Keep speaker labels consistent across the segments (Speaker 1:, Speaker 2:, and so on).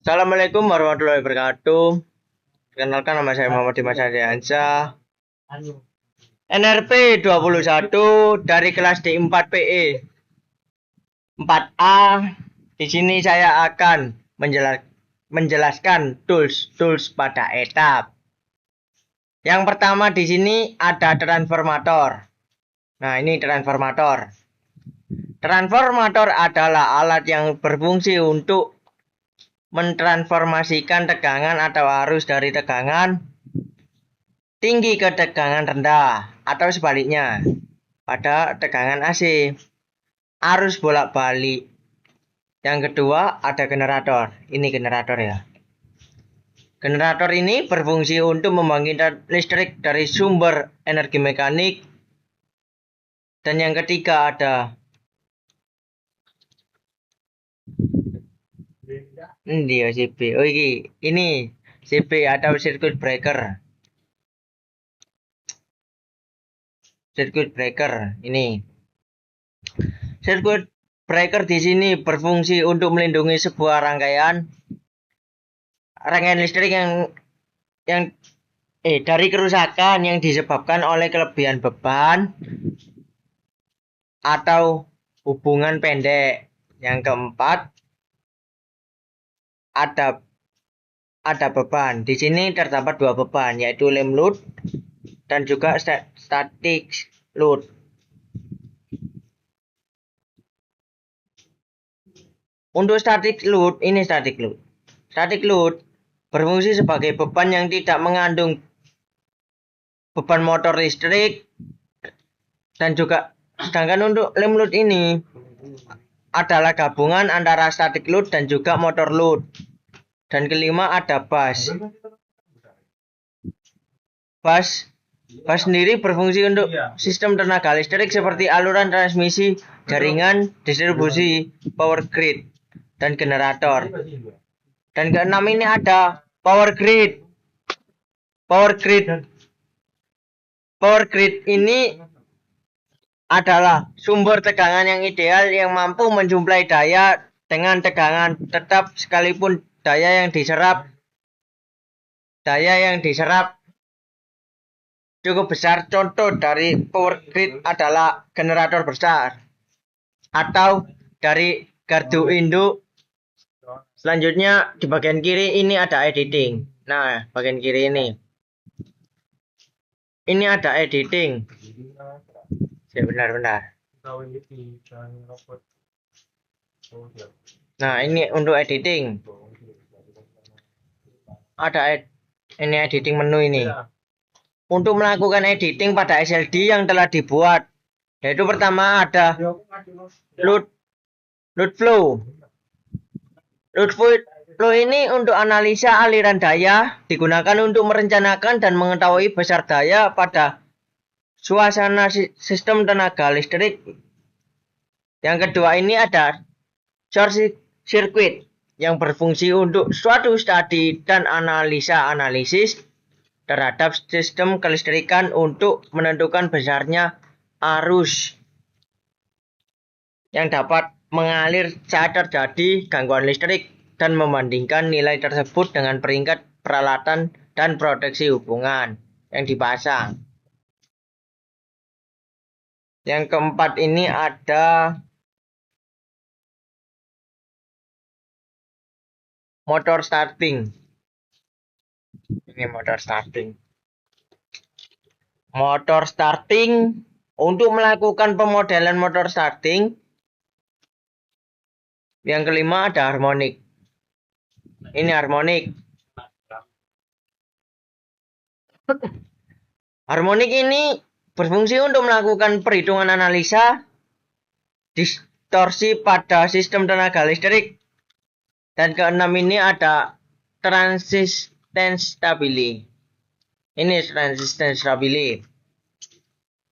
Speaker 1: Assalamualaikum warahmatullahi wabarakatuh. Perkenalkan nama saya Muhammad Dimas Ardiansyah. NRP 21 dari kelas D4 PE 4A. Di sini saya akan menjelaskan tools pada etap. Yang pertama di sini ada transformator. Nah, ini transformator. Transformator adalah alat yang berfungsi untuk mentransformasikan tegangan atau arus dari tegangan tinggi ke tegangan rendah atau sebaliknya pada tegangan AC. Arus bolak-balik. Yang kedua ada generator. Ini generator ya. Generator ini berfungsi untuk membangkitkan listrik dari sumber energi mekanik. Dan yang ketiga ada ini CB. Oh ini CB atau circuit breaker. Circuit breaker ini. Circuit breaker di sini berfungsi untuk melindungi sebuah rangkaian listrik yang dari kerusakan yang disebabkan oleh kelebihan beban atau hubungan pendek. Yang keempat ada beban. Di sini terdapat dua beban, yaitu limb load dan juga static load. Untuk static load, ini static load. Static load berfungsi sebagai beban yang tidak mengandung beban motor listrik, dan juga sedangkan untuk limb load ini adalah gabungan antara static load dan juga motor load. Dan kelima ada bus. Bus sendiri berfungsi untuk sistem tenaga listrik seperti aluran transmisi, jaringan, distribusi, power grid, dan generator. Dan keenam ini ada power grid. Power grid ini adalah sumber tegangan yang ideal yang mampu mensuplai daya dengan tegangan tetap sekalipun daya yang diserap cukup besar. Contoh dari power grid adalah generator besar atau dari gardu induk. Selanjutnya di bagian kiri ini ada editing. Nah, bagian kiri ini ada editing. Benar. Nah, ini untuk editing. Ada ini editing menu ini. Untuk melakukan editing pada SLD yang telah dibuat, yaitu pertama ada load flow. Load flow ini untuk analisa aliran daya, digunakan untuk merencanakan dan mengetahui besar daya pada suasana sistem tenaga listrik. Yang kedua ini ada short circuit yang berfungsi untuk suatu studi dan analisis terhadap sistem kelistrikan untuk menentukan besarnya arus yang dapat mengalir saat terjadi gangguan listrik dan membandingkan nilai tersebut dengan peringkat peralatan dan proteksi hubungan yang dipasang. Yang keempat ini ada motor starting. Ini motor starting. Motor starting, untuk melakukan pemodelan motor starting. Yang kelima ada harmonik. Ini harmonik. Harmonik ini berfungsi untuk melakukan perhitungan analisa distorsi pada sistem tenaga listrik. Dan keenam ini ada resistance stabili. Ini resistance stabili,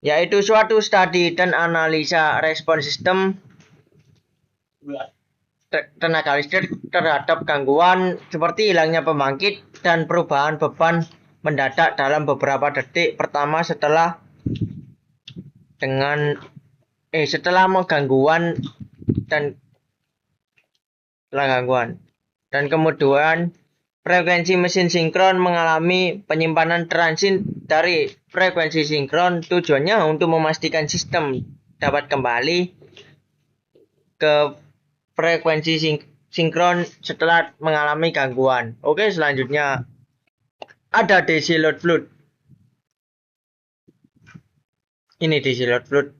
Speaker 1: yaitu suatu studi dan analisa respon sistem tenaga listrik terhadap gangguan seperti hilangnya pembangkit dan perubahan beban mendadak dalam beberapa detik pertama setelah gangguan. Dan kemudian frekuensi mesin sinkron mengalami penyimpanan transit dari frekuensi sinkron. Tujuannya untuk memastikan sistem dapat kembali ke frekuensi sinkron setelah mengalami gangguan. Oke, selanjutnya ada DC load flood. Ini DC load flood.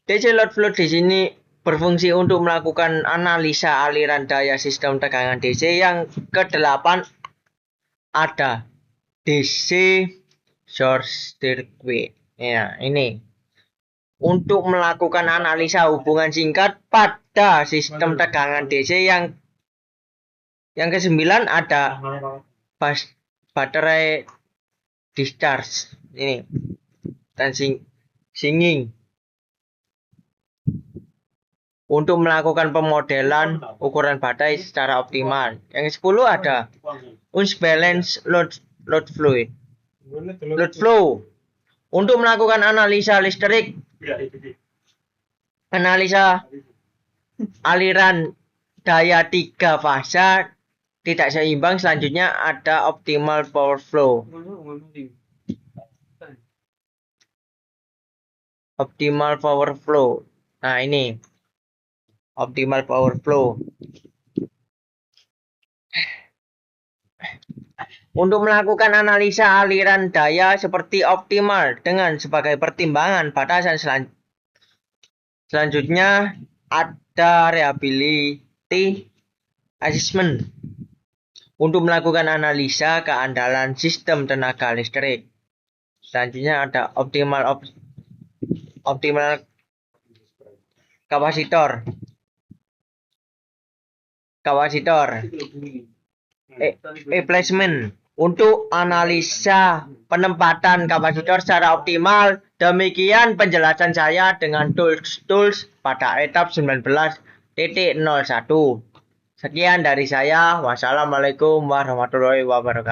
Speaker 1: DC load flood di sini berfungsi untuk melakukan analisa aliran daya sistem tegangan DC. Yang ke-8 ada DC short circuit. Ya, ini untuk melakukan analisa hubungan singkat pada sistem tegangan DC. Yang ke-9 ada baterai discharge ini dan singing untuk melakukan pemodelan ukuran baterai secara optimal. Yang ke-10 ada unbalanced load flow untuk melakukan analisa listrik, analisa aliran daya 3 fasa tidak seimbang. Selanjutnya ada optimal power flow. Optimal power flow. Nah, ini optimal power flow. Untuk melakukan analisa aliran daya seperti optimal dengan sebagai pertimbangan batasan selanjutnya ada reliability assessment untuk melakukan analisa keandalan sistem tenaga listrik. Selanjutnya ada optimal kapasitor placement untuk analisa penempatan kapasitor secara optimal. Demikian penjelasan saya dengan tools pada etap 19.01. Sekian dari saya. Wassalamualaikum warahmatullahi wabarakatuh.